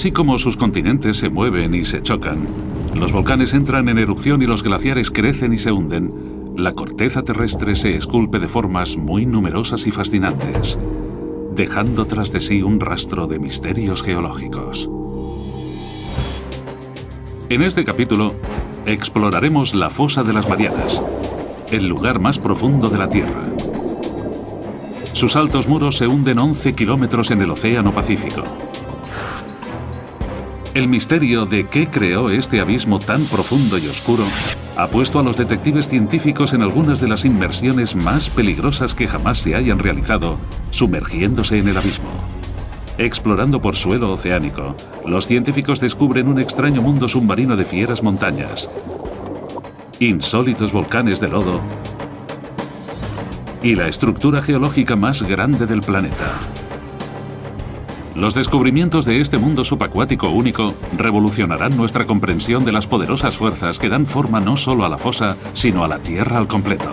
Así como sus continentes se mueven y se chocan, los volcanes entran en erupción y los glaciares crecen y se hunden, la corteza terrestre se esculpe de formas muy numerosas y fascinantes, dejando tras de sí un rastro de misterios geológicos. En este capítulo, exploraremos la Fosa de las Marianas, el lugar más profundo de la Tierra. Sus altos muros se hunden 11 kilómetros en el Océano Pacífico. El misterio de qué creó este abismo tan profundo y oscuro ha puesto a los detectives científicos en algunas de las inmersiones más peligrosas que jamás se hayan realizado, sumergiéndose en el abismo. Explorando por suelo oceánico, los científicos descubren un extraño mundo submarino de fieras montañas, insólitos volcanes de lodo y la estructura geológica más grande del planeta. Los descubrimientos de este mundo subacuático único revolucionarán nuestra comprensión de las poderosas fuerzas que dan forma no solo a la fosa, sino a la Tierra al completo.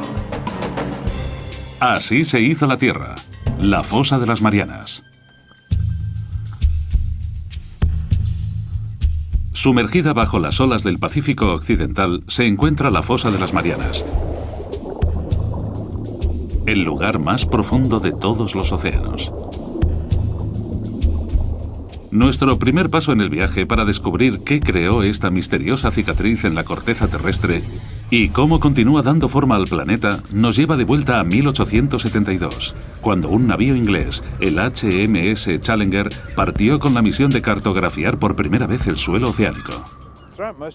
Así se hizo la Tierra, la Fosa de las Marianas. Sumergida bajo las olas del Pacífico Occidental se encuentra la Fosa de las Marianas, el lugar más profundo de todos los océanos. Nuestro primer paso en el viaje para descubrir qué creó esta misteriosa cicatriz en la corteza terrestre y cómo continúa dando forma al planeta nos lleva de vuelta a 1872, cuando un navío inglés, el HMS Challenger, partió con la misión de cartografiar por primera vez el suelo oceánico.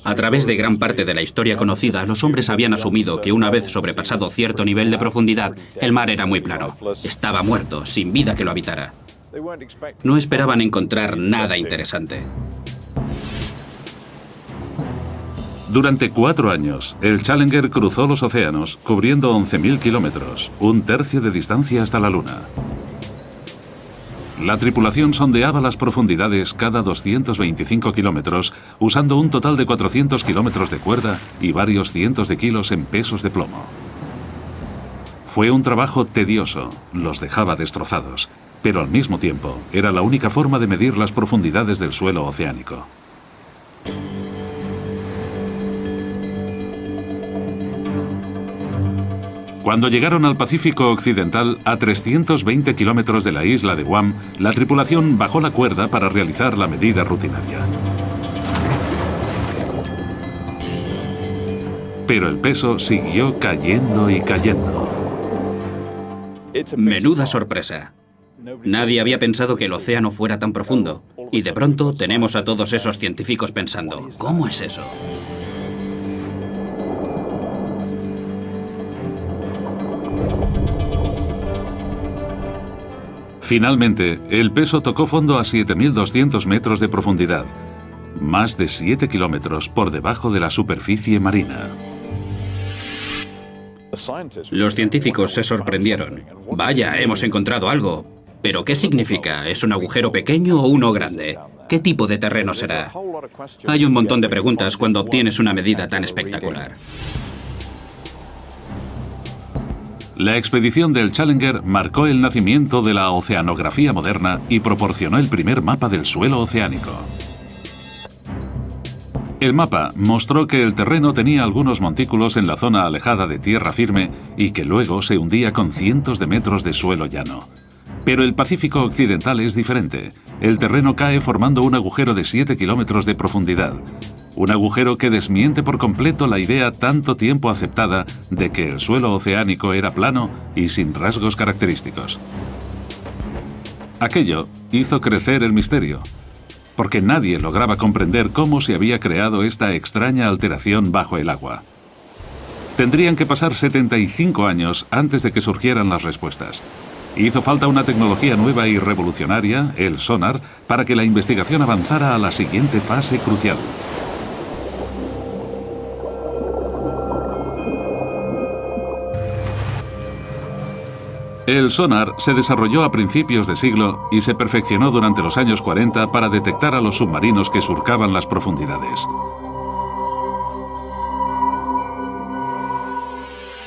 A través de gran parte de la historia conocida, los hombres habían asumido que una vez sobrepasado cierto nivel de profundidad, el mar era muy plano. Estaba muerto, sin vida que lo habitara. No esperaban encontrar nada interesante. Durante 4 años, el Challenger cruzó los océanos, cubriendo 11.000 kilómetros, un tercio de distancia hasta la Luna. La tripulación sondeaba las profundidades cada 225 kilómetros, usando un total de 400 kilómetros de cuerda y varios cientos de kilos en pesos de plomo. Fue un trabajo tedioso, los dejaba destrozados, pero al mismo tiempo era la única forma de medir las profundidades del suelo oceánico. Cuando llegaron al Pacífico Occidental, a 320 kilómetros de la isla de Guam, la tripulación bajó la cuerda para realizar la medida rutinaria. Pero el peso siguió cayendo y cayendo. Menuda sorpresa. Nadie había pensado que el océano fuera tan profundo. Y de pronto tenemos a todos esos científicos pensando, ¿cómo es eso? Finalmente, el peso tocó fondo a 7.200 metros de profundidad, más de 7 kilómetros por debajo de la superficie marina. Los científicos se sorprendieron. Vaya, hemos encontrado algo. ¿Pero qué significa? ¿Es un agujero pequeño o uno grande? ¿Qué tipo de terreno será? Hay un montón de preguntas cuando obtienes una medida tan espectacular. La expedición del Challenger marcó el nacimiento de la oceanografía moderna y proporcionó el primer mapa del suelo oceánico. El mapa mostró que el terreno tenía algunos montículos en la zona alejada de tierra firme y que luego se hundía con cientos de metros de suelo llano. Pero el Pacífico Occidental es diferente. El terreno cae formando un agujero de 7 kilómetros de profundidad. Un agujero que desmiente por completo la idea tanto tiempo aceptada de que el suelo oceánico era plano y sin rasgos característicos. Aquello hizo crecer el misterio, porque nadie lograba comprender cómo se había creado esta extraña alteración bajo el agua. Tendrían que pasar 75 años antes de que surgieran las respuestas. Hizo falta una tecnología nueva y revolucionaria, el sonar, para que la investigación avanzara a la siguiente fase crucial. El sonar se desarrolló a principios de siglo y se perfeccionó durante los años 40 para detectar a los submarinos que surcaban las profundidades.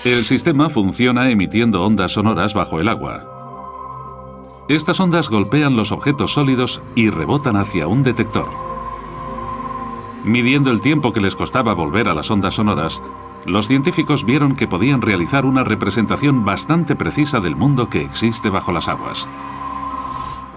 El sistema funciona emitiendo ondas sonoras bajo el agua. Estas ondas golpean los objetos sólidos y rebotan hacia un detector. Midiendo el tiempo que les costaba volver a las ondas sonoras, los científicos vieron que podían realizar una representación bastante precisa del mundo que existe bajo las aguas.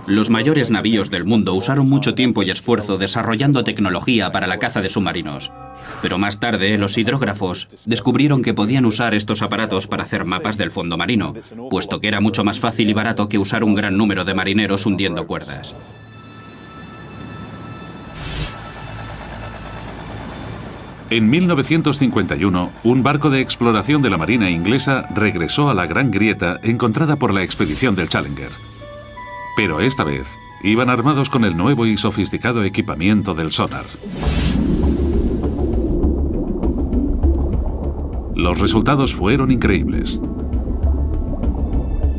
Los mayores navíos del mundo usaron mucho tiempo y esfuerzo desarrollando tecnología para la caza de submarinos. Pero más tarde, los hidrógrafos descubrieron que podían usar estos aparatos para hacer mapas del fondo marino, puesto que era mucho más fácil y barato que usar un gran número de marineros hundiendo cuerdas. En 1951, un barco de exploración de la Marina inglesa regresó a la Gran Grieta encontrada por la expedición del Challenger. Pero esta vez, iban armados con el nuevo y sofisticado equipamiento del sonar. Los resultados fueron increíbles.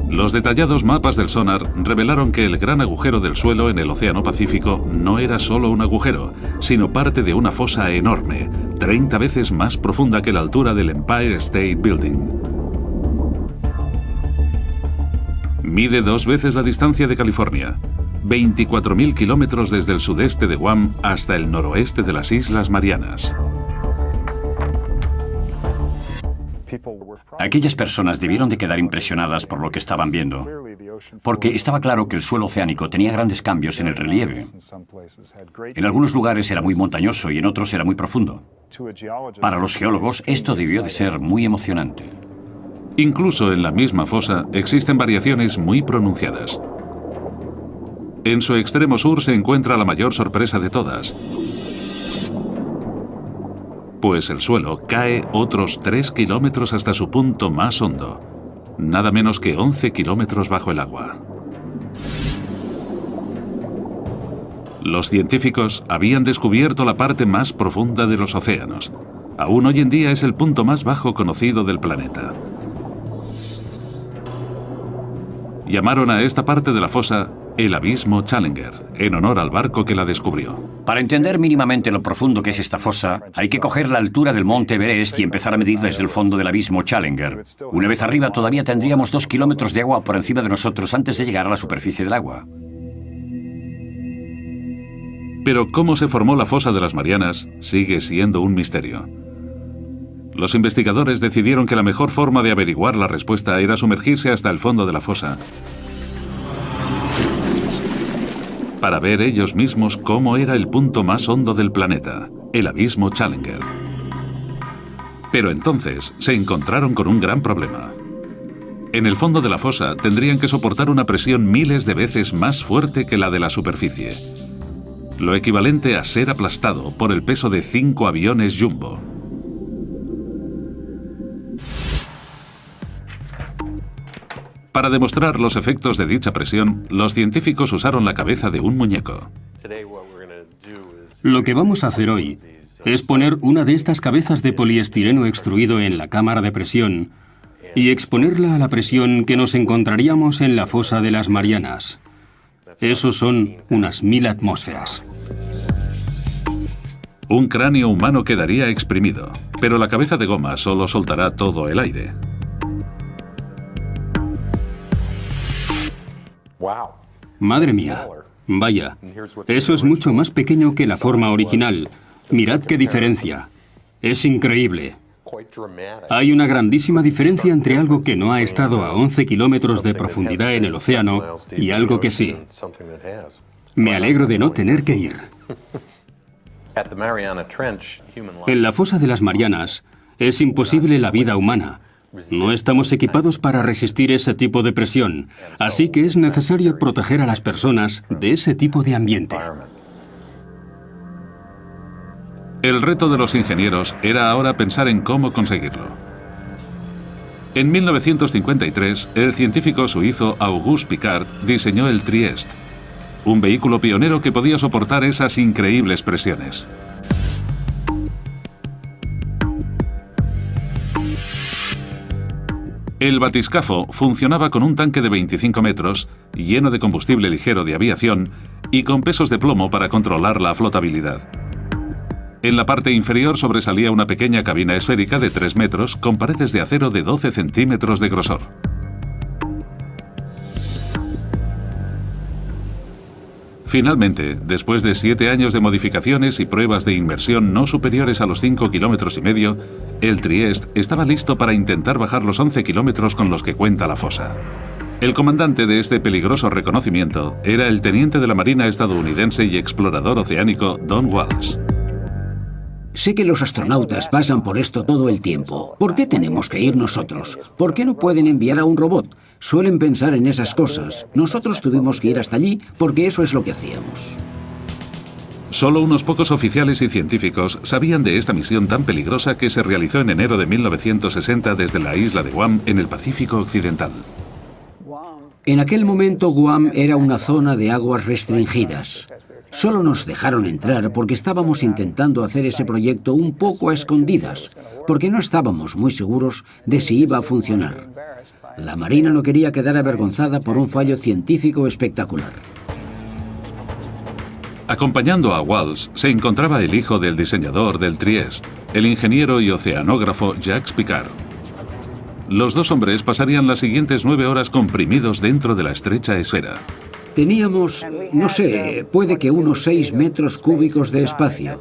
Los detallados mapas del sonar revelaron que el gran agujero del suelo en el Océano Pacífico no era solo un agujero, sino parte de una fosa enorme, 30 veces más profunda que la altura del Empire State Building. Mide 2 veces la distancia de California, 24.000 kilómetros desde el sudeste de Guam hasta el noroeste de las Islas Marianas. Aquellas personas debieron de quedar impresionadas por lo que estaban viendo, porque estaba claro que el suelo oceánico tenía grandes cambios en el relieve. En algunos lugares era muy montañoso y en otros era muy profundo. Para los geólogos, esto debió de ser muy emocionante. Incluso en la misma fosa existen variaciones muy pronunciadas. En su extremo sur se encuentra la mayor sorpresa de todas, pues el suelo cae otros 3 kilómetros hasta su punto más hondo, nada menos que 11 kilómetros bajo el agua. Los científicos habían descubierto la parte más profunda de los océanos. Aún hoy en día es el punto más bajo conocido del planeta. Llamaron a esta parte de la fosa el Abismo Challenger, en honor al barco que la descubrió. Para entender mínimamente lo profundo que es esta fosa, hay que coger la altura del monte Everest y empezar a medir desde el fondo del Abismo Challenger. Una vez arriba todavía tendríamos 2 kilómetros de agua por encima de nosotros antes de llegar a la superficie del agua. Pero cómo se formó la fosa de las Marianas sigue siendo un misterio. Los investigadores decidieron que la mejor forma de averiguar la respuesta era sumergirse hasta el fondo de la fosa, para ver ellos mismos cómo era el punto más hondo del planeta, el Abismo Challenger. Pero entonces se encontraron con un gran problema. En el fondo de la fosa tendrían que soportar una presión miles de veces más fuerte que la de la superficie, lo equivalente a ser aplastado por el peso de 5 aviones Jumbo. Para demostrar los efectos de dicha presión, los científicos usaron la cabeza de un muñeco. Lo que vamos a hacer hoy es poner una de estas cabezas de poliestireno extruido en la cámara de presión y exponerla a la presión que nos encontraríamos en la fosa de las Marianas. Eso son unas 1000 atmósferas. Un cráneo humano quedaría exprimido, pero la cabeza de goma solo soltará todo el aire. Madre mía, vaya, eso es mucho más pequeño que la forma original. Mirad qué diferencia. Es increíble. Hay una grandísima diferencia entre algo que no ha estado a 11 kilómetros de profundidad en el océano y algo que sí. Me alegro de no tener que ir. En la fosa de las Marianas es imposible la vida humana. No estamos equipados para resistir ese tipo de presión, así que es necesario proteger a las personas de ese tipo de ambiente. El reto de los ingenieros era ahora pensar en cómo conseguirlo. En 1953, el científico suizo Auguste Piccard diseñó el Trieste, un vehículo pionero que podía soportar esas increíbles presiones. El batiscafo funcionaba con un tanque de 25 metros, lleno de combustible ligero de aviación y con pesos de plomo para controlar la flotabilidad. En la parte inferior sobresalía una pequeña cabina esférica de 3 metros con paredes de acero de 12 centímetros de grosor. Finalmente, después de 7 años de modificaciones y pruebas de inmersión no superiores a los 5,5 kilómetros, el Trieste estaba listo para intentar bajar los 11 kilómetros con los que cuenta la fosa. El comandante de este peligroso reconocimiento era el teniente de la Marina estadounidense y explorador oceánico Don Walsh. Sé que los astronautas pasan por esto todo el tiempo. ¿Por qué tenemos que ir nosotros? ¿Por qué no pueden enviar a un robot? Suelen pensar en esas cosas. Nosotros tuvimos que ir hasta allí porque eso es lo que hacíamos. Solo unos pocos oficiales y científicos sabían de esta misión tan peligrosa que se realizó en enero de 1960 desde la isla de Guam en el Pacífico Occidental. En aquel momento Guam era una zona de aguas restringidas. Solo nos dejaron entrar porque estábamos intentando hacer ese proyecto un poco a escondidas, porque no estábamos muy seguros de si iba a funcionar. La Marina no quería quedar avergonzada por un fallo científico espectacular. Acompañando a Walsh se encontraba el hijo del diseñador del Trieste, el ingeniero y oceanógrafo Jacques Piccard. Los dos hombres pasarían las siguientes 9 horas comprimidos dentro de la estrecha esfera. Teníamos, no sé, puede que unos 6 metros cúbicos de espacio.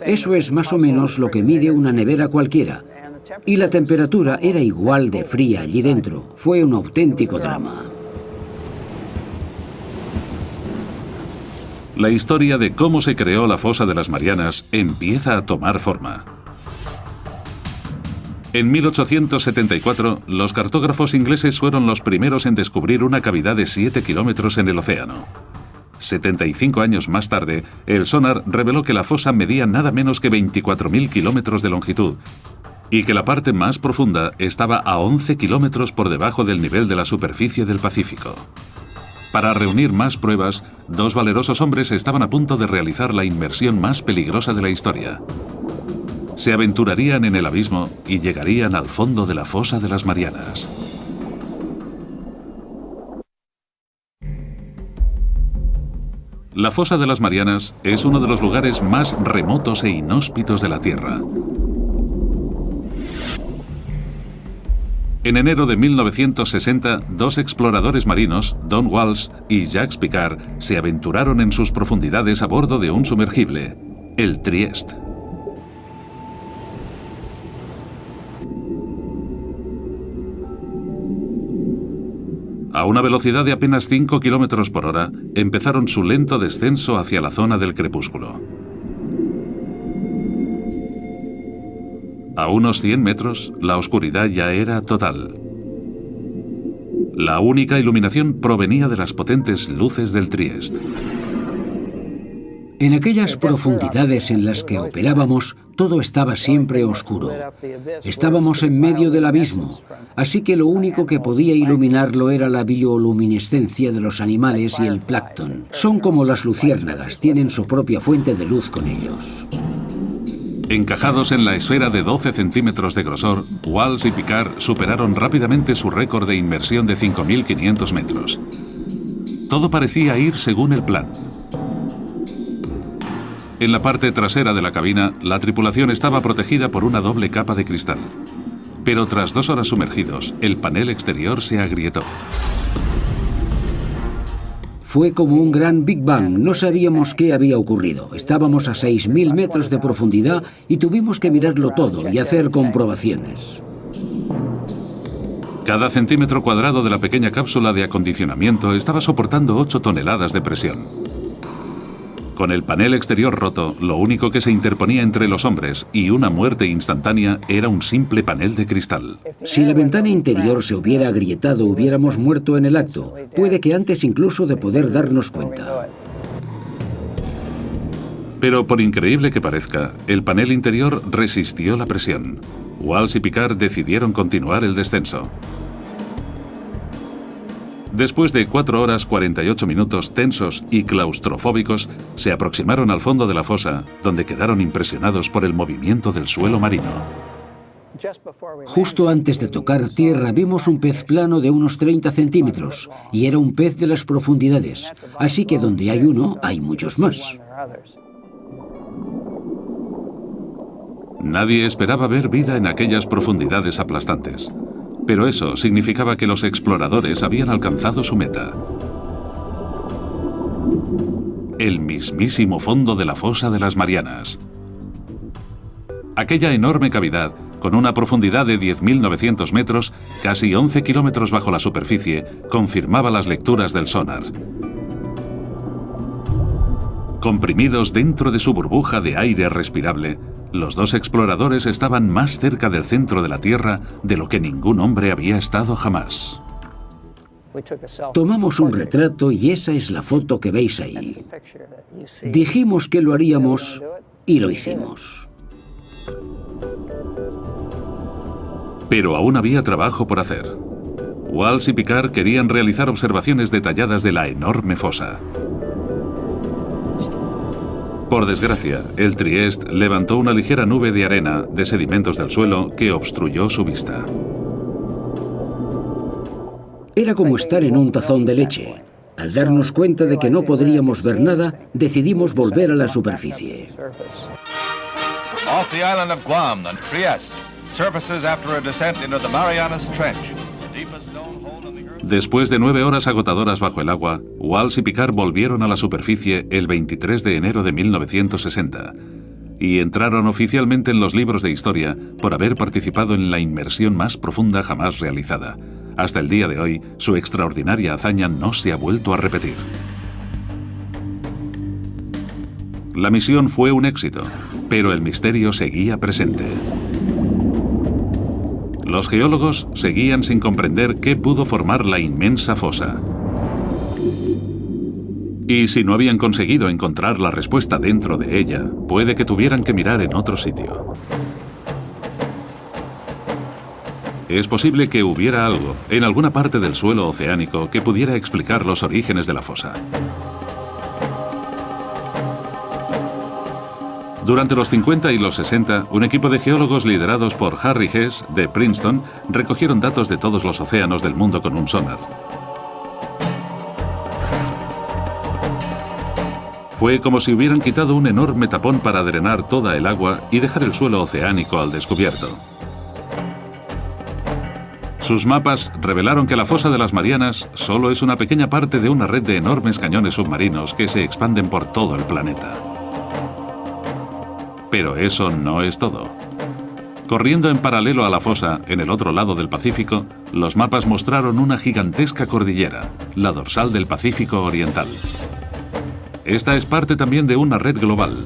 Eso es más o menos lo que mide una nevera cualquiera. Y la temperatura era igual de fría allí dentro. Fue un auténtico drama. La historia de cómo se creó la fosa de las Marianas empieza a tomar forma. En 1874, los cartógrafos ingleses fueron los primeros en descubrir una cavidad de 7 kilómetros en el océano. 75 años más tarde, el sonar reveló que la fosa medía nada menos que 24.000 kilómetros de longitud y que la parte más profunda estaba a 11 kilómetros por debajo del nivel de la superficie del Pacífico. Para reunir más pruebas, 2 valerosos hombres estaban a punto de realizar la inmersión más peligrosa de la historia. Se aventurarían en el abismo y llegarían al fondo de la fosa de las Marianas. La fosa de las Marianas es uno de los lugares más remotos e inhóspitos de la Tierra. En enero de 1960, 2 exploradores marinos, Don Walsh y Jacques Piccard, se aventuraron en sus profundidades a bordo de un sumergible, el Trieste. A una velocidad de apenas 5 kilómetros por hora, empezaron su lento descenso hacia la zona del crepúsculo. A unos 100 metros, la oscuridad ya era total. La única iluminación provenía de las potentes luces del Trieste. En aquellas profundidades en las que operábamos, todo estaba siempre oscuro. Estábamos en medio del abismo, así que lo único que podía iluminarlo era la bioluminiscencia de los animales y el plancton. Son como las luciérnagas, tienen su propia fuente de luz con ellos. Encajados en la esfera de 12 centímetros de grosor, Walsh y Piccard superaron rápidamente su récord de inmersión de 5.500 metros. Todo parecía ir según el plan. En la parte trasera de la cabina, la tripulación estaba protegida por una doble capa de cristal. Pero tras 2 horas sumergidos, el panel exterior se agrietó. Fue como un gran Big Bang, no sabíamos qué había ocurrido. Estábamos a 6.000 metros de profundidad y tuvimos que mirarlo todo y hacer comprobaciones. Cada centímetro cuadrado de la pequeña cápsula de acondicionamiento estaba soportando 8 toneladas de presión. Con el panel exterior roto, lo único que se interponía entre los hombres y una muerte instantánea era un simple panel de cristal. Si la ventana interior se hubiera agrietado, hubiéramos muerto en el acto. Puede que antes incluso de poder darnos cuenta. Pero por increíble que parezca, el panel interior resistió la presión. Walsh y Piccard decidieron continuar el descenso. Después de 4 horas 48 minutos tensos y claustrofóbicos, se aproximaron al fondo de la fosa, donde quedaron impresionados por el movimiento del suelo marino. Justo antes de tocar tierra vimos un pez plano de unos 30 centímetros, y era un pez de las profundidades, así que donde hay uno, hay muchos más. Nadie esperaba ver vida en aquellas profundidades aplastantes. Pero eso significaba que los exploradores habían alcanzado su meta. el mismísimo fondo de la fosa de las Marianas. Aquella enorme cavidad, con una profundidad de 10.900 metros, casi 11 kilómetros bajo la superficie, confirmaba las lecturas del sonar. Comprimidos dentro de su burbuja de aire respirable, los dos exploradores estaban más cerca del centro de la Tierra de lo que ningún hombre había estado jamás. Tomamos un retrato y esa es la foto que veis ahí. Dijimos que lo haríamos y lo hicimos. Pero aún había trabajo por hacer. Walsh y Picard querían realizar observaciones detalladas de la enorme fosa. Por desgracia, el Trieste levantó una ligera nube de arena de sedimentos del suelo que obstruyó su vista. Era como estar en un tazón de leche. Al darnos cuenta de que no podríamos ver nada, decidimos volver a la superficie. Off the island of Guam, the Trieste surfaces after a descent into the Marianas Trench. Después de 9 horas agotadoras bajo el agua, Walsh y Picard volvieron a la superficie el 23 de enero de 1960 y entraron oficialmente en los libros de historia por haber participado en la inmersión más profunda jamás realizada. Hasta el día de hoy, su extraordinaria hazaña no se ha vuelto a repetir. La misión fue un éxito, pero el misterio seguía presente. Los geólogos seguían sin comprender qué pudo formar la inmensa fosa. Y si no habían conseguido encontrar la respuesta dentro de ella, puede que tuvieran que mirar en otro sitio. Es posible que hubiera algo en alguna parte del suelo oceánico que pudiera explicar los orígenes de la fosa. Durante los 50 y los 60, un equipo de geólogos liderados por Harry Hess, de Princeton, recogieron datos de todos los océanos del mundo con un sonar. Fue como si hubieran quitado un enorme tapón para drenar toda el agua y dejar el suelo oceánico al descubierto. Sus mapas revelaron que la fosa de las Marianas solo es una pequeña parte de una red de enormes cañones submarinos que se expanden por todo el planeta. Pero eso no es todo. Corriendo en paralelo a la fosa, en el otro lado del Pacífico, los mapas mostraron una gigantesca cordillera, la dorsal del Pacífico Oriental. Esta es parte también de una red global,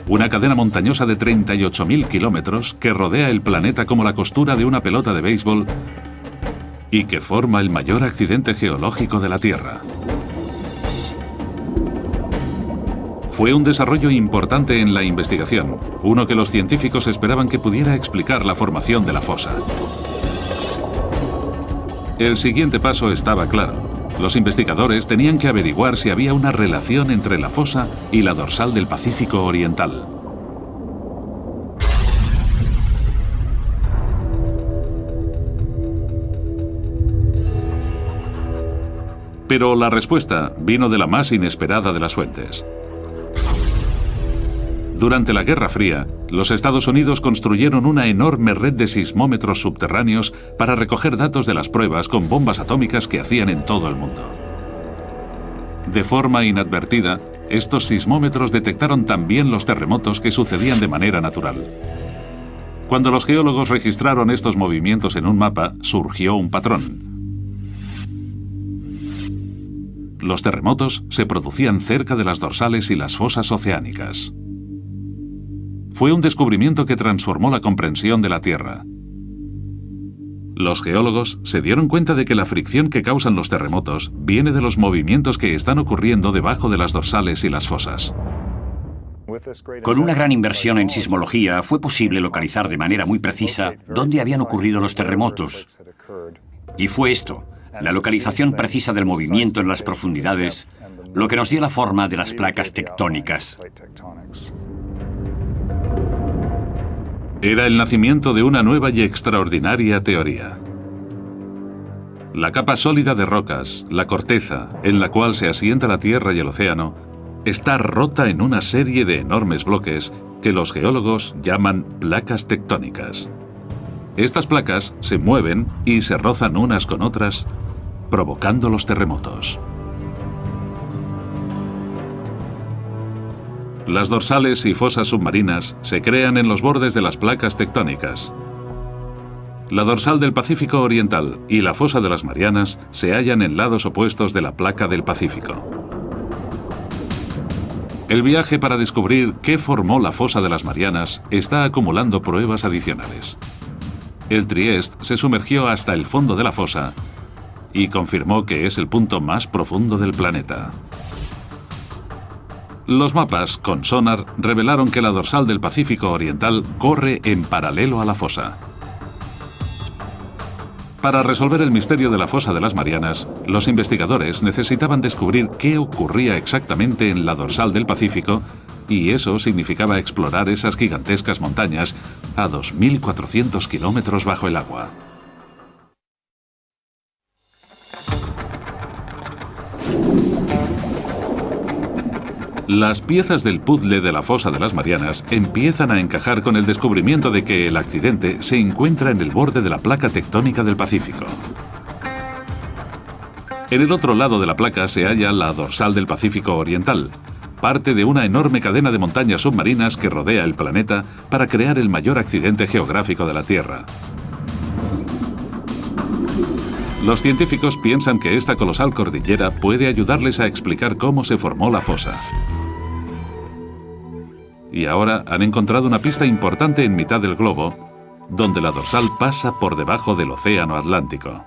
una cadena montañosa de 38.000 kilómetros que rodea el planeta como la costura de una pelota de béisbol y que forma el mayor accidente geológico de la Tierra. Fue un desarrollo importante en la investigación, uno que los científicos esperaban que pudiera explicar la formación de la fosa. El siguiente paso estaba claro. Los investigadores tenían que averiguar si había una relación entre la fosa y la dorsal del Pacífico Oriental. Pero la respuesta vino de la más inesperada de las fuentes. Durante la Guerra Fría, los Estados Unidos construyeron una enorme red de sismómetros subterráneos para recoger datos de las pruebas con bombas atómicas que hacían en todo el mundo. De forma inadvertida, estos sismómetros detectaron también los terremotos que sucedían de manera natural. Cuando los geólogos registraron estos movimientos en un mapa, surgió un patrón. Los terremotos se producían cerca de las dorsales y las fosas oceánicas. Fue un descubrimiento que transformó la comprensión de la Tierra. Los geólogos se dieron cuenta de que la fricción que causan los terremotos viene de los movimientos que están ocurriendo debajo de las dorsales y las fosas. Con una gran inversión en sismología fue posible localizar de manera muy precisa dónde habían ocurrido los terremotos. Y fue esto, la localización precisa del movimiento en las profundidades, lo que nos dio la forma de las placas tectónicas. Era el nacimiento de una nueva y extraordinaria teoría. La capa sólida de rocas, la corteza, en la cual se asienta la Tierra y el océano, está rota en una serie de enormes bloques que los geólogos llaman placas tectónicas. Estas placas se mueven y se rozan unas con otras, provocando los terremotos. Las dorsales y fosas submarinas se crean en los bordes de las placas tectónicas. La dorsal del Pacífico Oriental y la fosa de las Marianas se hallan en lados opuestos de la placa del Pacífico. El viaje para descubrir qué formó la fosa de las Marianas está acumulando pruebas adicionales. El Trieste se sumergió hasta el fondo de la fosa y confirmó que es el punto más profundo del planeta. Los mapas con sonar revelaron que la dorsal del Pacífico Oriental corre en paralelo a la fosa. Para resolver el misterio de la fosa de las Marianas, los investigadores necesitaban descubrir qué ocurría exactamente en la dorsal del Pacífico, y eso significaba explorar esas gigantescas montañas a 2.400 kilómetros bajo el agua. Las piezas del puzzle de la fosa de las Marianas empiezan a encajar con el descubrimiento de que el accidente se encuentra en el borde de la placa tectónica del Pacífico. En el otro lado de la placa se halla la dorsal del Pacífico Oriental, parte de una enorme cadena de montañas submarinas que rodea el planeta para crear el mayor accidente geográfico de la Tierra. Los científicos piensan que esta colosal cordillera puede ayudarles a explicar cómo se formó la fosa. Y ahora han encontrado una pista importante en mitad del globo, donde la dorsal pasa por debajo del Océano Atlántico.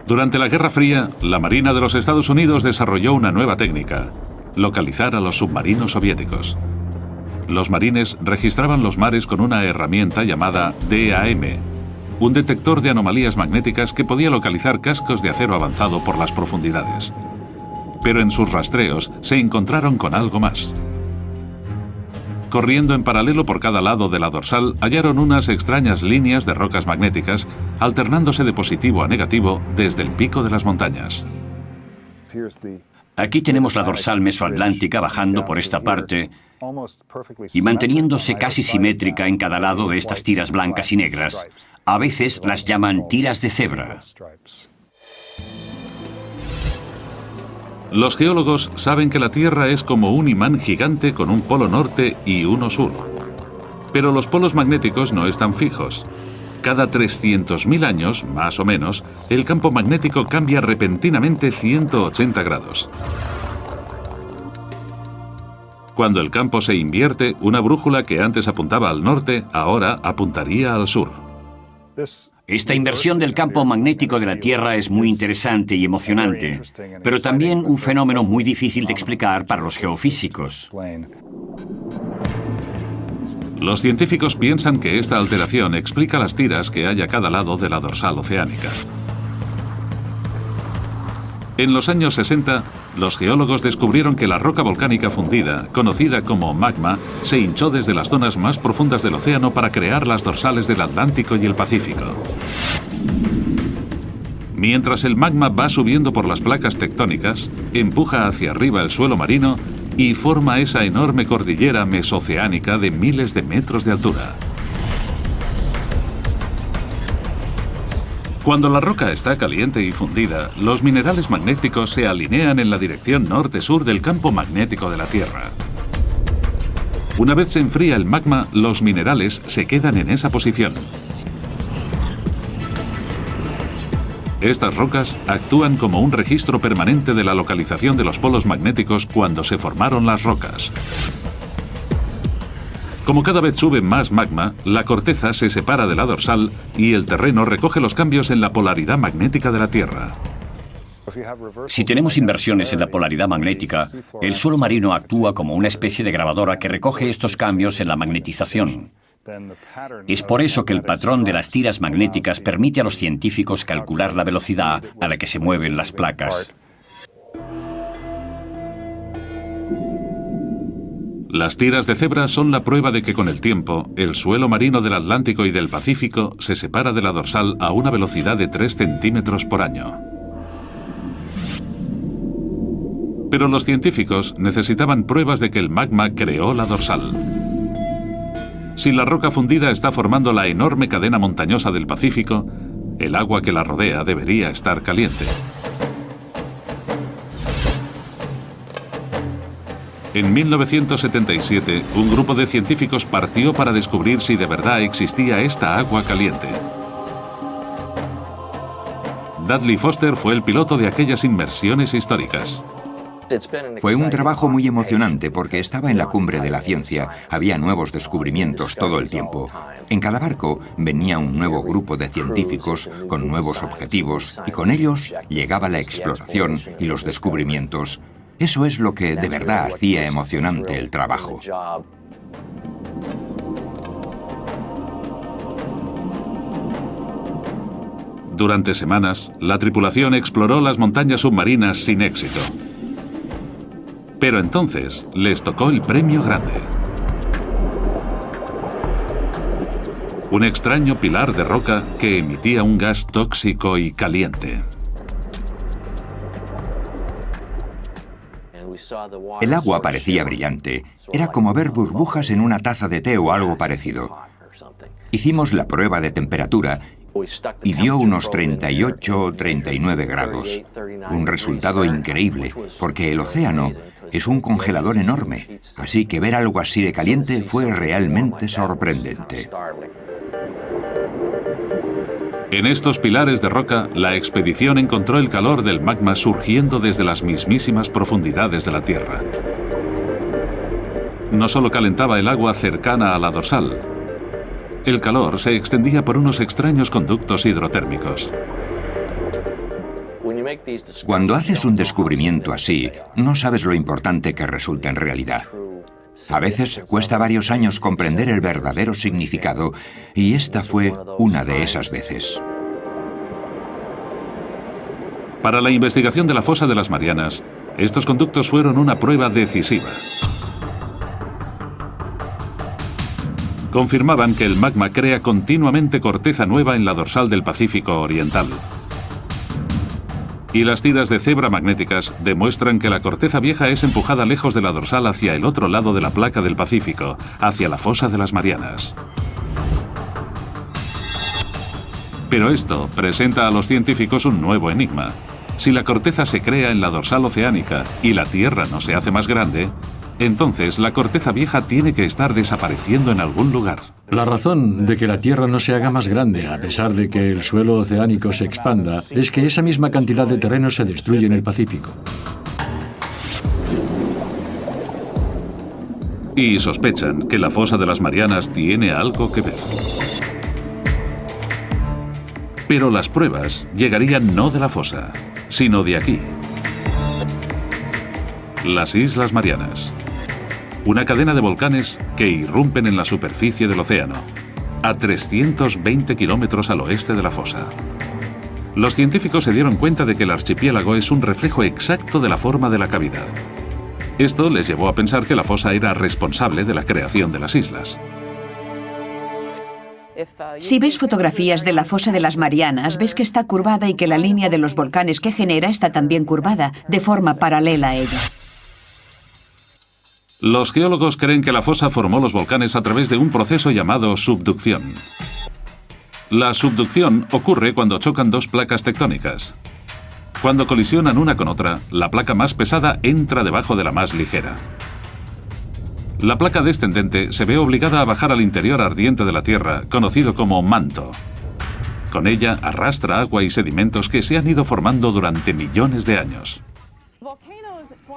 Durante la Guerra Fría, la Marina de los Estados Unidos desarrolló una nueva técnica: localizar a los submarinos soviéticos. Los marines registraban los mares con una herramienta llamada DAM, un detector de anomalías magnéticas que podía localizar cascos de acero avanzado por las profundidades. Pero en sus rastreos se encontraron con algo más. Corriendo en paralelo por cada lado de la dorsal, hallaron unas extrañas líneas de rocas magnéticas, alternándose de positivo a negativo desde el pico de las montañas. Aquí tenemos la dorsal mesoatlántica bajando por esta parte y manteniéndose casi simétrica en cada lado de estas tiras blancas y negras. A veces las llaman tiras de cebra. Los geólogos saben que la Tierra es como un imán gigante con un polo norte y uno sur. Pero los polos magnéticos no están fijos. Cada 300.000 años, más o menos, el campo magnético cambia repentinamente 180 grados. Cuando el campo se invierte, una brújula que antes apuntaba al norte, ahora apuntaría al sur. Esta inversión del campo magnético de la Tierra es muy interesante y emocionante, pero también un fenómeno muy difícil de explicar para los geofísicos. Los científicos piensan que esta alteración explica las tiras que hay a cada lado de la dorsal oceánica. En los años 60, los geólogos descubrieron que la roca volcánica fundida, conocida como magma, se hinchó desde las zonas más profundas del océano para crear las dorsales del Atlántico y el Pacífico. Mientras el magma va subiendo por las placas tectónicas, empuja hacia arriba el suelo marino y forma esa enorme cordillera mesoceánica de miles de metros de altura. Cuando la roca está caliente y fundida, los minerales magnéticos se alinean en la dirección norte-sur del campo magnético de la Tierra. Una vez se enfría el magma, los minerales se quedan en esa posición. Estas rocas actúan como un registro permanente de la localización de los polos magnéticos cuando se formaron las rocas. Como cada vez sube más magma, la corteza se separa de la dorsal y el terreno recoge los cambios en la polaridad magnética de la Tierra. Si tenemos inversiones en la polaridad magnética, el suelo marino actúa como una especie de grabadora que recoge estos cambios en la magnetización. Es por eso que el patrón de las tiras magnéticas permite a los científicos calcular la velocidad a la que se mueven las placas. Las tiras de cebra son la prueba de que con el tiempo, el suelo marino del Atlántico y del Pacífico se separa de la dorsal a una velocidad de 3 centímetros por año. Pero los científicos necesitaban pruebas de que el magma creó la dorsal. Si la roca fundida está formando la enorme cadena montañosa del Pacífico, el agua que la rodea debería estar caliente. En 1977, un grupo de científicos partió para descubrir si de verdad existía esta agua caliente. Dudley Foster fue el piloto de aquellas inmersiones históricas. Fue un trabajo muy emocionante porque estaba en la cumbre de la ciencia, había nuevos descubrimientos todo el tiempo. En cada barco venía un nuevo grupo de científicos con nuevos objetivos y con ellos llegaba la exploración y los descubrimientos. Eso es lo que de verdad hacía emocionante el trabajo. Durante semanas, la tripulación exploró las montañas submarinas sin éxito. Pero entonces les tocó el premio grande. Un extraño pilar de roca que emitía un gas tóxico y caliente. El agua parecía brillante. Era como ver burbujas en una taza de té o algo parecido. Hicimos la prueba de temperatura y dio unos 38 o 39 grados. Un resultado increíble, porque el océano es un congelador enorme, así que ver algo así de caliente fue realmente sorprendente. En estos pilares de roca, la expedición encontró el calor del magma surgiendo desde las mismísimas profundidades de la Tierra. No solo calentaba el agua cercana a la dorsal, el calor se extendía por unos extraños conductos hidrotérmicos. Cuando haces un descubrimiento así, no sabes lo importante que resulta en realidad. A veces cuesta varios años comprender el verdadero significado, y esta fue una de esas veces. Para la investigación de la fosa de las Marianas, estos conductos fueron una prueba decisiva. Confirmaban que el magma crea continuamente corteza nueva en la dorsal del Pacífico Oriental. Y las tiras de cebra magnéticas demuestran que la corteza vieja es empujada lejos de la dorsal hacia el otro lado de la placa del Pacífico, hacia la fosa de las Marianas. Pero esto presenta a los científicos un nuevo enigma. Si la corteza se crea en la dorsal oceánica y la Tierra no se hace más grande, entonces la corteza vieja tiene que estar desapareciendo en algún lugar. La razón de que la Tierra no se haga más grande, a pesar de que el suelo oceánico se expanda, es que esa misma cantidad de terreno se destruye en el Pacífico. Y sospechan que la fosa de las Marianas tiene algo que ver. Pero las pruebas llegarían no de la fosa, sino de aquí. Las Islas Marianas. Una cadena de volcanes que irrumpen en la superficie del océano, a 320 kilómetros al oeste de la fosa. Los científicos se dieron cuenta de que el archipiélago es un reflejo exacto de la forma de la cavidad. Esto les llevó a pensar que la fosa era responsable de la creación de las islas. Si ves fotografías de la fosa de las Marianas, ves que está curvada y que la línea de los volcanes que genera está también curvada, de forma paralela a ella. Los geólogos creen que la fosa formó los volcanes a través de un proceso llamado subducción. La subducción ocurre cuando chocan dos placas tectónicas. Cuando colisionan una con otra, la placa más pesada entra debajo de la más ligera. La placa descendente se ve obligada a bajar al interior ardiente de la Tierra, conocido como manto. Con ella arrastra agua y sedimentos que se han ido formando durante millones de años.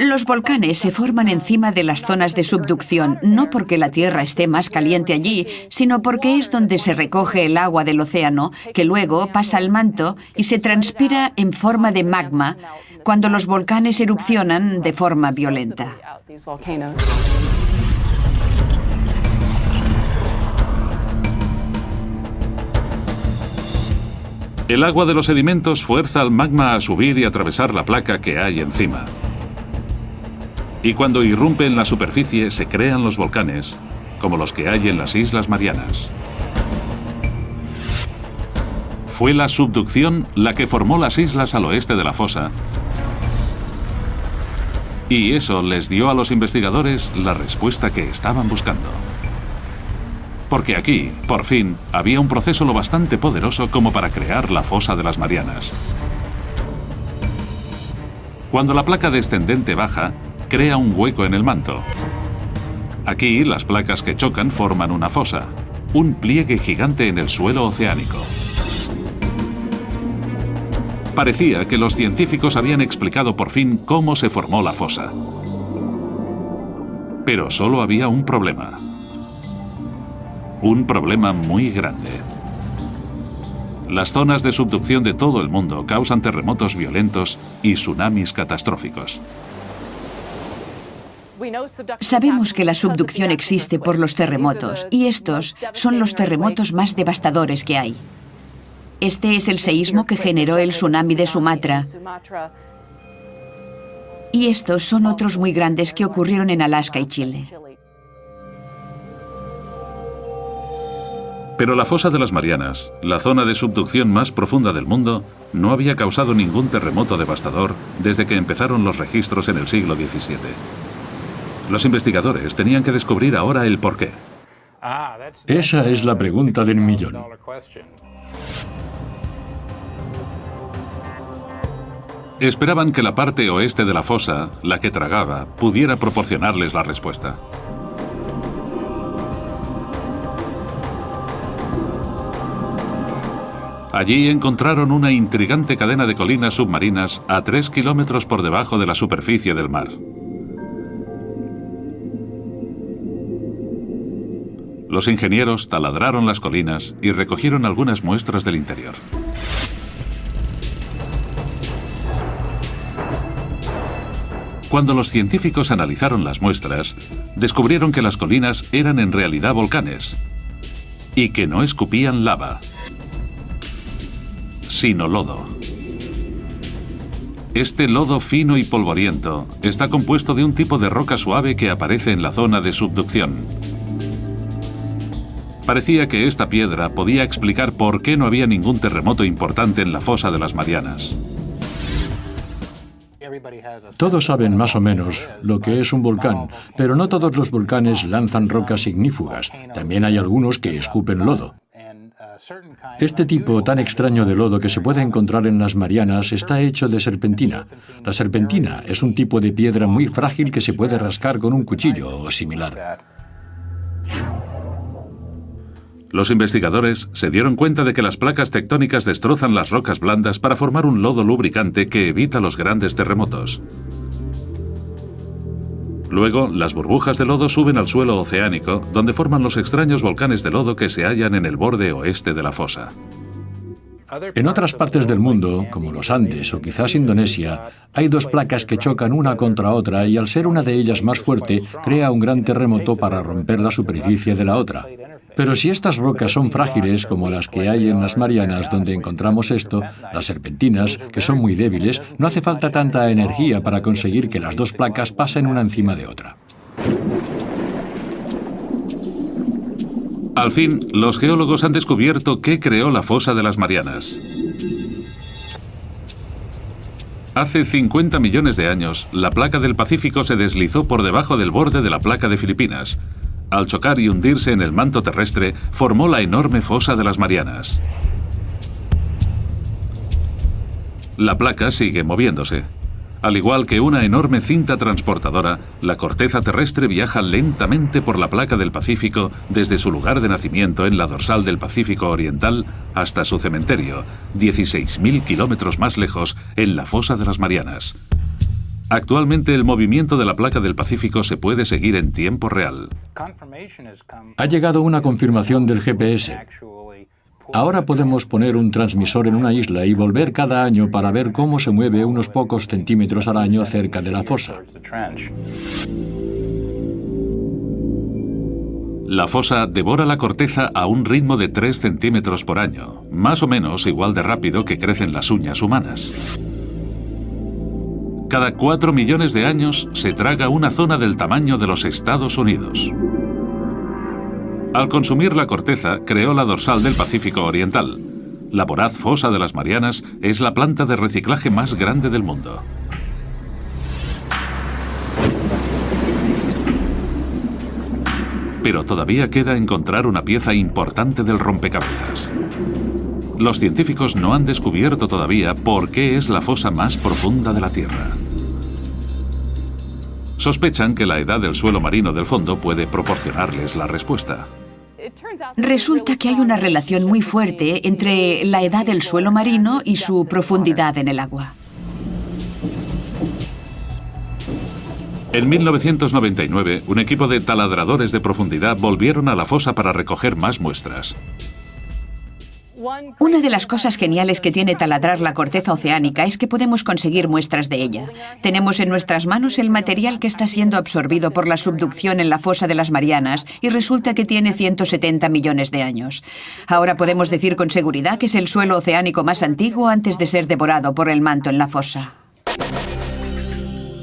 Los volcanes se forman encima de las zonas de subducción, no porque la Tierra esté más caliente allí, sino porque es donde se recoge el agua del océano, que luego pasa al manto y se transpira en forma de magma, cuando los volcanes erupcionan de forma violenta. El agua de los sedimentos fuerza al magma a subir y atravesar la placa que hay encima. Y cuando irrumpe en la superficie se crean los volcanes, como los que hay en las Islas Marianas. Fue la subducción la que formó las islas al oeste de la fosa, y eso les dio a los investigadores la respuesta que estaban buscando. Porque aquí, por fin, había un proceso lo bastante poderoso como para crear la fosa de las Marianas. Cuando la placa descendente baja, crea un hueco en el manto. Aquí, las placas que chocan forman una fosa, un pliegue gigante en el suelo oceánico. Parecía que los científicos habían explicado por fin cómo se formó la fosa. Pero solo había un problema. Un problema muy grande. Las zonas de subducción de todo el mundo causan terremotos violentos y tsunamis catastróficos. Sabemos que la subducción existe por los terremotos, y estos son los terremotos más devastadores que hay. Este es el seísmo que generó el tsunami de Sumatra. Y estos son otros muy grandes que ocurrieron en Alaska y Chile. Pero la fosa de las Marianas, la zona de subducción más profunda del mundo, no había causado ningún terremoto devastador desde que empezaron los registros en el siglo XVII. Los investigadores tenían que descubrir ahora el porqué. Esa es la pregunta del millón. Esperaban que la parte oeste de la fosa, la que tragaba, pudiera proporcionarles la respuesta. Allí encontraron una intrigante cadena de colinas submarinas a 3 kilómetros por debajo de la superficie del mar. Los ingenieros taladraron las colinas y recogieron algunas muestras del interior. Cuando los científicos analizaron las muestras, descubrieron que las colinas eran en realidad volcanes y que no escupían lava, sino lodo. Este lodo fino y polvoriento está compuesto de un tipo de roca suave que aparece en la zona de subducción. Parecía que esta piedra podía explicar por qué no había ningún terremoto importante en la fosa de las Marianas. Todos saben más o menos lo que es un volcán, pero no todos los volcanes lanzan rocas ignífugas. También hay algunos que escupen lodo. Este tipo tan extraño de lodo que se puede encontrar en las Marianas está hecho de serpentina. La serpentina es un tipo de piedra muy frágil que se puede rascar con un cuchillo o similar. Los investigadores se dieron cuenta de que las placas tectónicas destrozan las rocas blandas para formar un lodo lubricante que evita los grandes terremotos. Luego, las burbujas de lodo suben al suelo oceánico, donde forman los extraños volcanes de lodo que se hallan en el borde oeste de la fosa. En otras partes del mundo, como los Andes o quizás Indonesia, hay dos placas que chocan una contra otra y al ser una de ellas más fuerte, crea un gran terremoto para romper la superficie de la otra. Pero si estas rocas son frágiles, como las que hay en las Marianas donde encontramos esto, las serpentinas, que son muy débiles, no hace falta tanta energía para conseguir que las dos placas pasen una encima de otra. Al fin, los geólogos han descubierto qué creó la fosa de las Marianas. Hace 50 millones de años, la placa del Pacífico se deslizó por debajo del borde de la placa de Filipinas. Al chocar y hundirse en el manto terrestre, formó la enorme fosa de las Marianas. La placa sigue moviéndose. Al igual que una enorme cinta transportadora, la corteza terrestre viaja lentamente por la placa del Pacífico desde su lugar de nacimiento en la dorsal del Pacífico Oriental hasta su cementerio, 16.000 kilómetros más lejos, en la fosa de las Marianas. Actualmente el movimiento de la placa del Pacífico se puede seguir en tiempo real. Ha llegado una confirmación del GPS. Ahora podemos poner un transmisor en una isla y volver cada año para ver cómo se mueve unos pocos centímetros al año cerca de la fosa. La fosa devora la corteza a un ritmo de 3 centímetros por año, más o menos igual de rápido que crecen las uñas humanas. Cada 4 millones de años se traga una zona del tamaño de los Estados Unidos. Al consumir la corteza, creó la dorsal del Pacífico Oriental. La voraz fosa de las Marianas es la planta de reciclaje más grande del mundo. Pero todavía queda encontrar una pieza importante del rompecabezas. Los científicos no han descubierto todavía por qué es la fosa más profunda de la Tierra. Sospechan que la edad del suelo marino del fondo puede proporcionarles la respuesta. Resulta que hay una relación muy fuerte entre la edad del suelo marino y su profundidad en el agua. En 1999, un equipo de taladradores de profundidad volvieron a la fosa para recoger más muestras. Una de las cosas geniales que tiene taladrar la corteza oceánica es que podemos conseguir muestras de ella. Tenemos en nuestras manos el material que está siendo absorbido por la subducción en la fosa de las Marianas y resulta que tiene 170 millones de años. Ahora podemos decir con seguridad que es el suelo oceánico más antiguo antes de ser devorado por el manto en la fosa.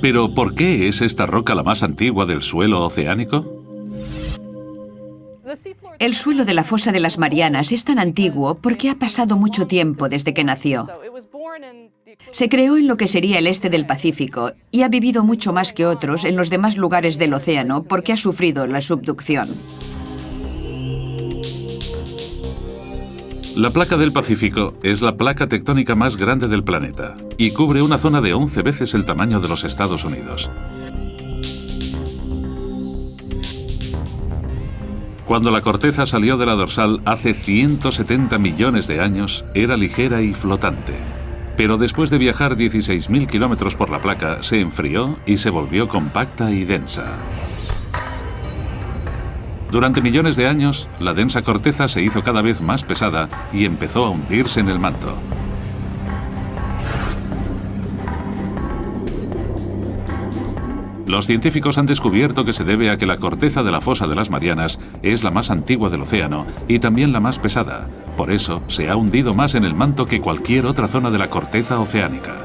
¿Pero por qué es esta roca la más antigua del suelo oceánico? El suelo de la fosa de las Marianas es tan antiguo porque ha pasado mucho tiempo desde que nació. Se creó en lo que sería el este del Pacífico y ha vivido mucho más que otros en los demás lugares del océano porque ha sufrido la subducción. La placa del Pacífico es la placa tectónica más grande del planeta y cubre una zona de 11 veces el tamaño de los Estados Unidos. Cuando la corteza salió de la dorsal hace 170 millones de años, era ligera y flotante. Pero después de viajar 16.000 kilómetros por la placa, se enfrió y se volvió compacta y densa. Durante millones de años, la densa corteza se hizo cada vez más pesada y empezó a hundirse en el manto. Los científicos han descubierto que se debe a que la corteza de la fosa de las Marianas es la más antigua del océano y también la más pesada. Por eso, se ha hundido más en el manto que cualquier otra zona de la corteza oceánica.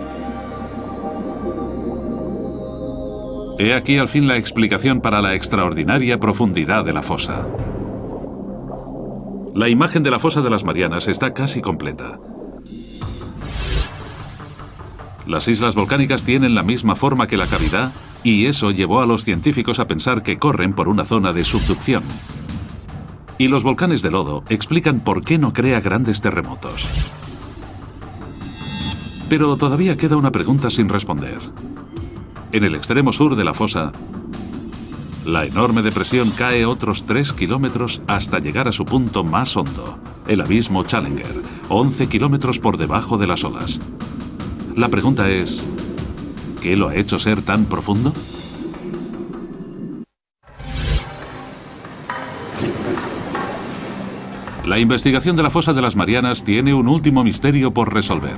He aquí al fin la explicación para la extraordinaria profundidad de la fosa. La imagen de la fosa de las Marianas está casi completa. Las islas volcánicas tienen la misma forma que la cavidad y eso llevó a los científicos a pensar que corren por una zona de subducción. Y los volcanes de lodo explican por qué no crea grandes terremotos. Pero todavía queda una pregunta sin responder. En el extremo sur de la fosa, la enorme depresión cae otros 3 kilómetros hasta llegar a su punto más hondo, el abismo Challenger, 11 kilómetros por debajo de las olas. La pregunta es, ¿qué lo ha hecho ser tan profundo? La investigación de la fosa de las Marianas tiene un último misterio por resolver.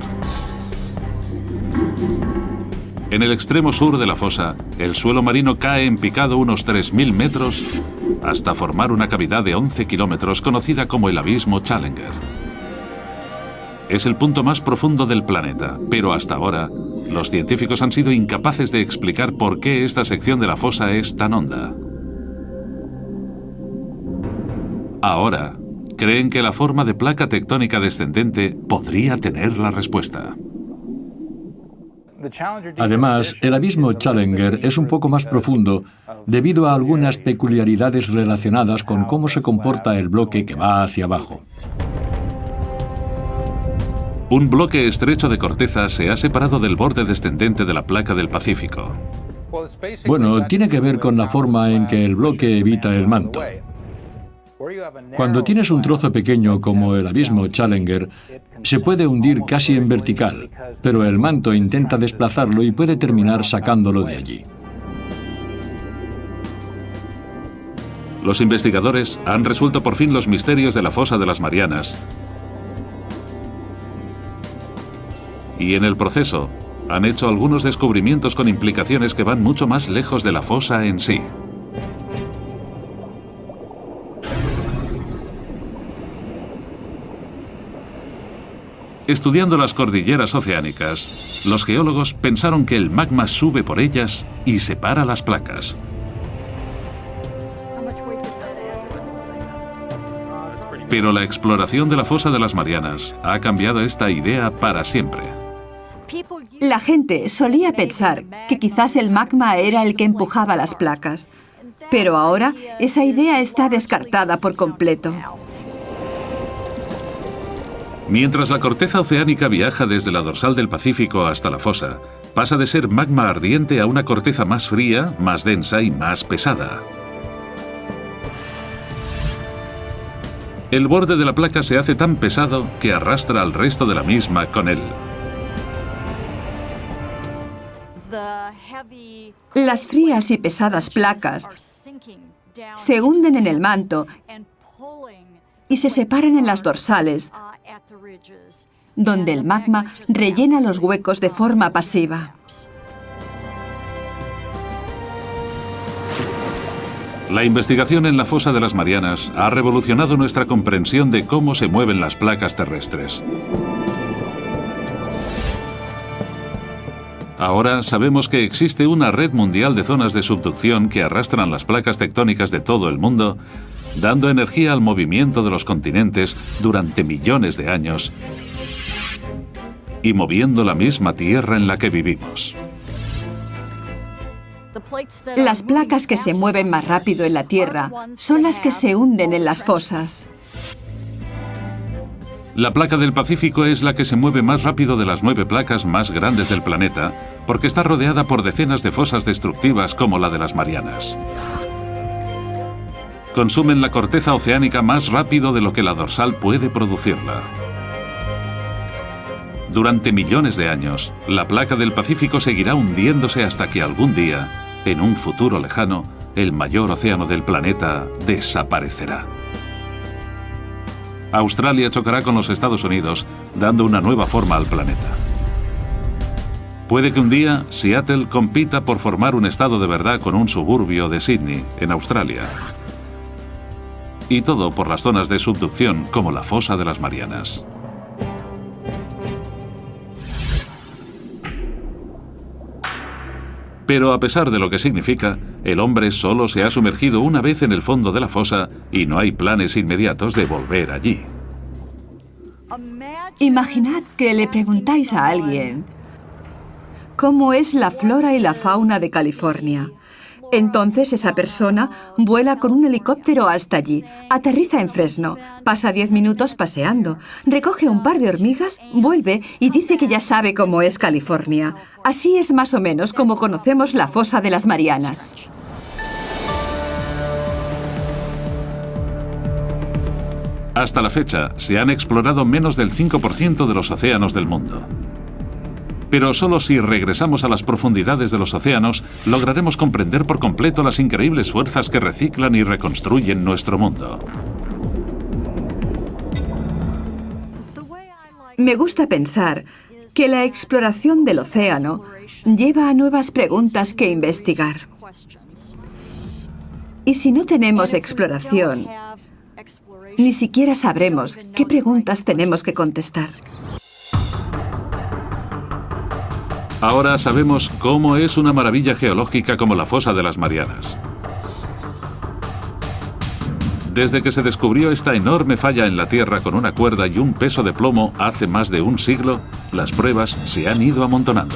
En el extremo sur de la fosa, el suelo marino cae en picado unos 3.000 metros hasta formar una cavidad de 11 kilómetros conocida como el abismo Challenger. Es el punto más profundo del planeta, pero hasta ahora, los científicos han sido incapaces de explicar por qué esta sección de la fosa es tan honda. Ahora, creen que la forma de placa tectónica descendente podría tener la respuesta. Además, el abismo Challenger es un poco más profundo debido a algunas peculiaridades relacionadas con cómo se comporta el bloque que va hacia abajo. Un bloque estrecho de corteza se ha separado del borde descendente de la placa del Pacífico. Bueno, tiene que ver con la forma en que el bloque evita el manto. Cuando tienes un trozo pequeño como el abismo Challenger, se puede hundir casi en vertical, pero el manto intenta desplazarlo y puede terminar sacándolo de allí. Los investigadores han resuelto por fin los misterios de la fosa de las Marianas. Y en el proceso, han hecho algunos descubrimientos con implicaciones que van mucho más lejos de la fosa en sí. Estudiando las cordilleras oceánicas, los geólogos pensaron que el magma sube por ellas y separa las placas. Pero la exploración de la fosa de las Marianas ha cambiado esta idea para siempre. La gente solía pensar que quizás el magma era el que empujaba las placas, pero ahora esa idea está descartada por completo. Mientras la corteza oceánica viaja desde la dorsal del Pacífico hasta la fosa, pasa de ser magma ardiente a una corteza más fría, más densa y más pesada. El borde de la placa se hace tan pesado que arrastra al resto de la misma con él. Las frías y pesadas placas se hunden en el manto y se separan en las dorsales, donde el magma rellena los huecos de forma pasiva. La investigación en la fosa de las Marianas ha revolucionado nuestra comprensión de cómo se mueven las placas terrestres. Ahora sabemos que existe una red mundial de zonas de subducción que arrastran las placas tectónicas de todo el mundo, dando energía al movimiento de los continentes durante millones de años y moviendo la misma Tierra en la que vivimos. Las placas que se mueven más rápido en la Tierra son las que se hunden en las fosas. La placa del Pacífico es la que se mueve más rápido de las 9 placas más grandes del planeta, porque está rodeada por decenas de fosas destructivas como la de las Marianas. Consumen la corteza oceánica más rápido de lo que la dorsal puede producirla. Durante millones de años, la placa del Pacífico seguirá hundiéndose hasta que algún día, en un futuro lejano, el mayor océano del planeta desaparecerá. Australia chocará con los Estados Unidos, dando una nueva forma al planeta. Puede que un día Seattle compita por formar un estado de verdad con un suburbio de Sydney, en Australia. Y todo por las zonas de subducción como la fosa de las Marianas. Pero a pesar de lo que significa, el hombre solo se ha sumergido una vez en el fondo de la fosa y no hay planes inmediatos de volver allí. Imaginad que le preguntáis a alguien cómo es la flora y la fauna de California. Entonces esa persona vuela con un helicóptero hasta allí, aterriza en Fresno, pasa 10 minutos paseando, recoge un par de hormigas, vuelve y dice que ya sabe cómo es California. Así es más o menos como conocemos la fosa de las Marianas. Hasta la fecha, se han explorado menos del 5% de los océanos del mundo. Pero solo si regresamos a las profundidades de los océanos, lograremos comprender por completo las increíbles fuerzas que reciclan y reconstruyen nuestro mundo. Me gusta pensar que la exploración del océano lleva a nuevas preguntas que investigar. Y si no tenemos exploración, ni siquiera sabremos qué preguntas tenemos que contestar. Ahora sabemos cómo es una maravilla geológica como la fosa de las Marianas. Desde que se descubrió esta enorme falla en la Tierra con una cuerda y un peso de plomo hace más de un siglo, las pruebas se han ido amontonando.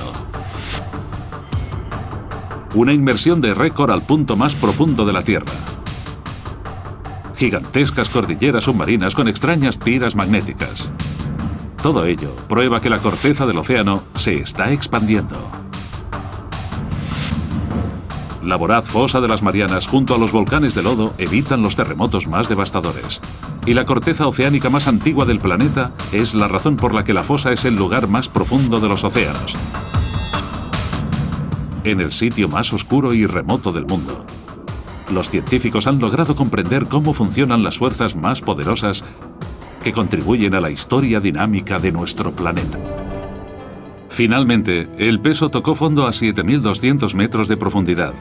Una inmersión de récord al punto más profundo de la Tierra. Gigantescas cordilleras submarinas con extrañas tiras magnéticas. Todo ello prueba que la corteza del océano se está expandiendo. La voraz fosa de las Marianas junto a los volcanes de lodo evitan los terremotos más devastadores. Y la corteza oceánica más antigua del planeta es la razón por la que la fosa es el lugar más profundo de los océanos. En el sitio más oscuro y remoto del mundo, los científicos han logrado comprender cómo funcionan las fuerzas más poderosas que contribuyen a la historia dinámica de nuestro planeta. Finalmente, el peso tocó fondo a 7.200 metros de profundidad,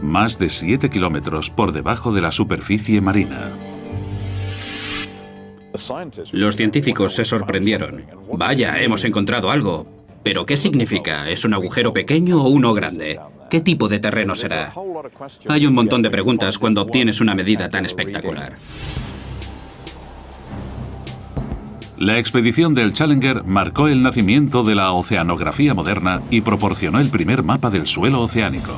más de 7 kilómetros por debajo de la superficie marina. Los científicos se sorprendieron. Vaya, hemos encontrado algo. ¿Pero qué significa? ¿Es un agujero pequeño o uno grande? ¿Qué tipo de terreno será? Hay un montón de preguntas cuando obtienes una medida tan espectacular. La expedición del Challenger marcó el nacimiento de la oceanografía moderna y proporcionó el primer mapa del suelo oceánico.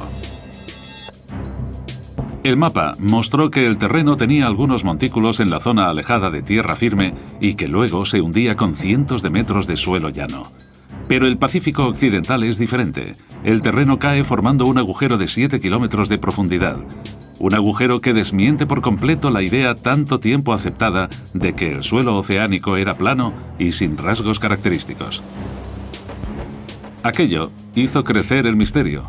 El mapa mostró que el terreno tenía algunos montículos en la zona alejada de tierra firme y que luego se hundía con cientos de metros de suelo llano. Pero el Pacífico Occidental es diferente. El terreno cae formando un agujero de 7 kilómetros de profundidad. Un agujero que desmiente por completo la idea tanto tiempo aceptada de que el suelo oceánico era plano y sin rasgos característicos. Aquello hizo crecer el misterio,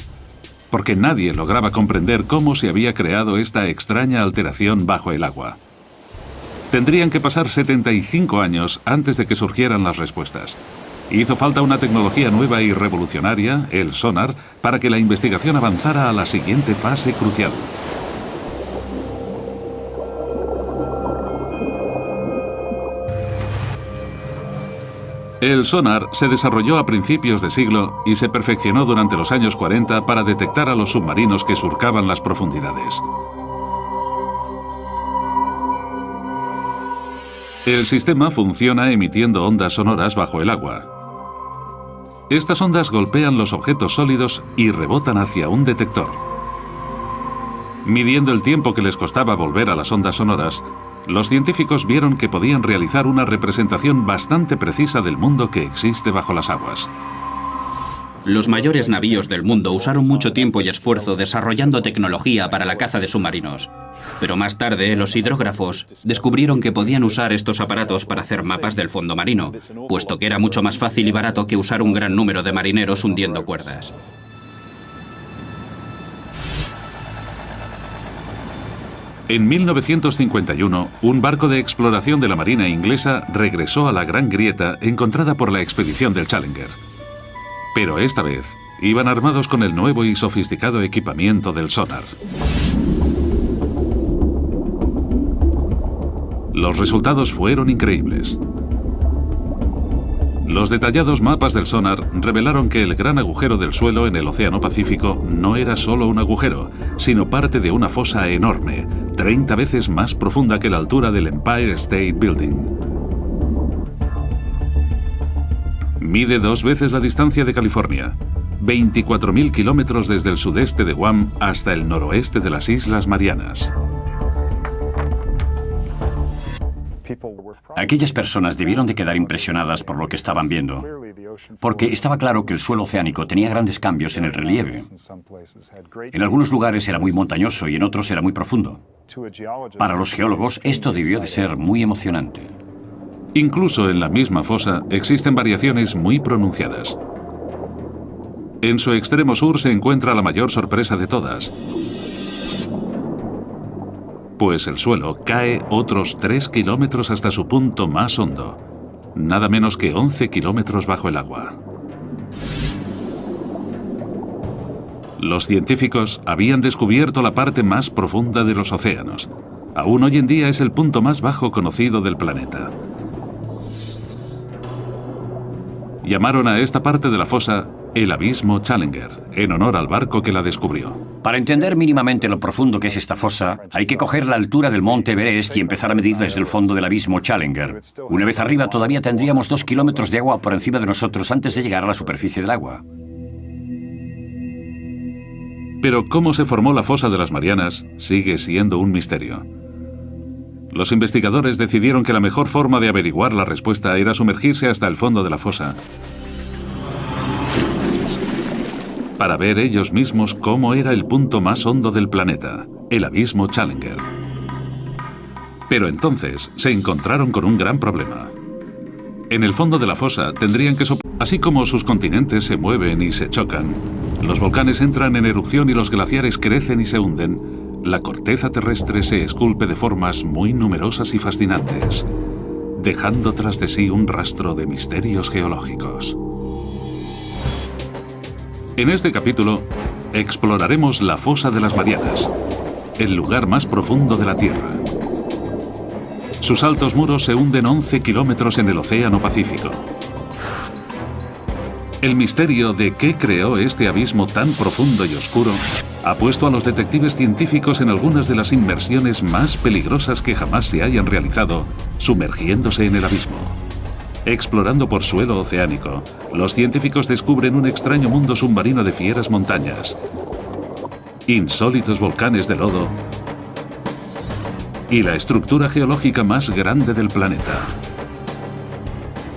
porque nadie lograba comprender cómo se había creado esta extraña alteración bajo el agua. Tendrían que pasar 75 años antes de que surgieran las respuestas. Hizo falta una tecnología nueva y revolucionaria, el sonar, para que la investigación avanzara a la siguiente fase crucial. El sonar se desarrolló a principios de siglo y se perfeccionó durante los años 40 para detectar a los submarinos que surcaban las profundidades. El sistema funciona emitiendo ondas sonoras bajo el agua. Estas ondas golpean los objetos sólidos y rebotan hacia un detector. Midiendo el tiempo que les costaba volver a las ondas sonoras, los científicos vieron que podían realizar una representación bastante precisa del mundo que existe bajo las aguas. Los mayores navíos del mundo usaron mucho tiempo y esfuerzo desarrollando tecnología para la caza de submarinos. Pero más tarde, los hidrógrafos descubrieron que podían usar estos aparatos para hacer mapas del fondo marino, puesto que era mucho más fácil y barato que usar un gran número de marineros hundiendo cuerdas. En 1951, un barco de exploración de la Marina inglesa regresó a la Gran Grieta encontrada por la expedición del Challenger. Pero esta vez, iban armados con el nuevo y sofisticado equipamiento del sonar. Los resultados fueron increíbles. Los detallados mapas del sonar revelaron que el gran agujero del suelo en el Océano Pacífico no era solo un agujero, sino parte de una fosa enorme, 30 veces más profunda que la altura del Empire State Building. Mide 2 veces la distancia de California, 24.000 kilómetros desde el sudeste de Guam hasta el noroeste de las Islas Marianas. Aquellas personas debieron de quedar impresionadas por lo que estaban viendo, porque estaba claro que el suelo oceánico tenía grandes cambios en el relieve. En algunos lugares era muy montañoso y en otros era muy profundo. Para los geólogos esto debió de ser muy emocionante. Incluso en la misma fosa existen variaciones muy pronunciadas. En su extremo sur se encuentra la mayor sorpresa de todas, pues el suelo cae otros 3 kilómetros hasta su punto más hondo, nada menos que 11 kilómetros bajo el agua. Los científicos habían descubierto la parte más profunda de los océanos. Aún hoy en día es el punto más bajo conocido del planeta. Llamaron a esta parte de la fosa el Abismo Challenger, en honor al barco que la descubrió. Para entender mínimamente lo profundo que es esta fosa, hay que coger la altura del monte Everest y empezar a medir desde el fondo del Abismo Challenger. Una vez arriba todavía tendríamos 2 kilómetros de agua por encima de nosotros antes de llegar a la superficie del agua. Pero cómo se formó la fosa de las Marianas sigue siendo un misterio. Los investigadores decidieron que la mejor forma de averiguar la respuesta era sumergirse hasta el fondo de la fosa, para ver ellos mismos cómo era el punto más hondo del planeta, el Abismo Challenger. Pero entonces se encontraron con un gran problema. En el fondo de la fosa tendrían que así como sus continentes se mueven y se chocan, los volcanes entran en erupción y los glaciares crecen y se hunden, la corteza terrestre se esculpe de formas muy numerosas y fascinantes, dejando tras de sí un rastro de misterios geológicos. En este capítulo, exploraremos la fosa de las Marianas, el lugar más profundo de la Tierra. Sus altos muros se hunden 11 kilómetros en el Océano Pacífico. El misterio de qué creó este abismo tan profundo y oscuro ha puesto a los detectives científicos en algunas de las inmersiones más peligrosas que jamás se hayan realizado, sumergiéndose en el abismo. Explorando por suelo oceánico, los científicos descubren un extraño mundo submarino de fieras montañas, insólitos volcanes de lodo y la estructura geológica más grande del planeta.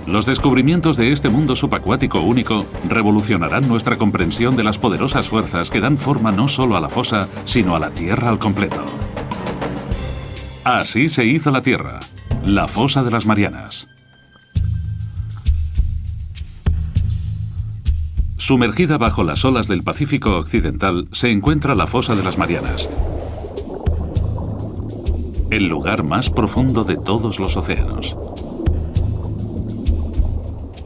Los descubrimientos de este mundo subacuático único revolucionarán nuestra comprensión de las poderosas fuerzas que dan forma no solo a la fosa, sino a la Tierra al completo. Así se hizo la Tierra, la fosa de las Marianas. Sumergida bajo las olas del Pacífico Occidental se encuentra la fosa de las Marianas, el lugar más profundo de todos los océanos.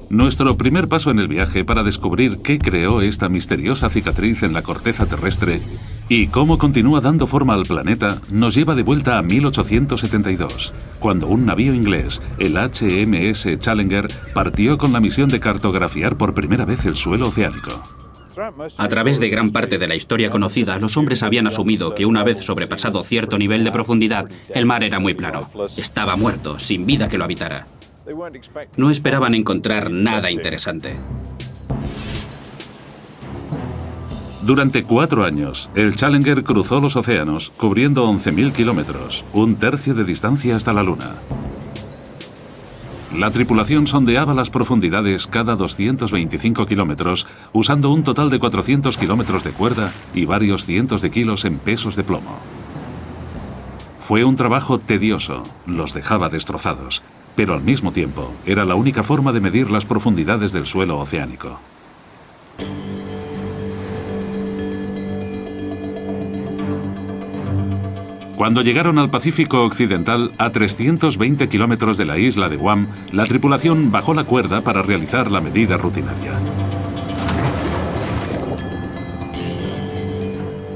Nuestro primer paso en el viaje para descubrir qué creó esta misteriosa cicatriz en la corteza terrestre y cómo continúa dando forma al planeta nos lleva de vuelta a 1872, cuando un navío inglés, el HMS Challenger, partió con la misión de cartografiar por primera vez el suelo oceánico. A través de gran parte de la historia conocida, los hombres habían asumido que una vez sobrepasado cierto nivel de profundidad, el mar era muy plano. Estaba muerto, sin vida que lo habitara. No esperaban encontrar nada interesante. Durante 4 años, el Challenger cruzó los océanos, cubriendo 11.000 kilómetros, un tercio de distancia hasta la Luna. La tripulación sondeaba las profundidades cada 225 kilómetros, usando un total de 400 kilómetros de cuerda y varios cientos de kilos en pesos de plomo. Fue un trabajo tedioso, los dejaba destrozados, pero al mismo tiempo era la única forma de medir las profundidades del suelo oceánico. Cuando llegaron al Pacífico Occidental, a 320 kilómetros de la isla de Guam, la tripulación bajó la cuerda para realizar la medida rutinaria.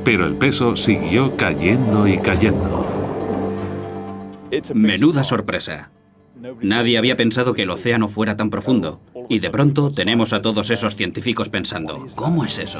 Pero el peso siguió cayendo y cayendo. Menuda sorpresa. Nadie había pensado que el océano fuera tan profundo. Y de pronto tenemos a todos esos científicos pensando, ¿cómo es eso?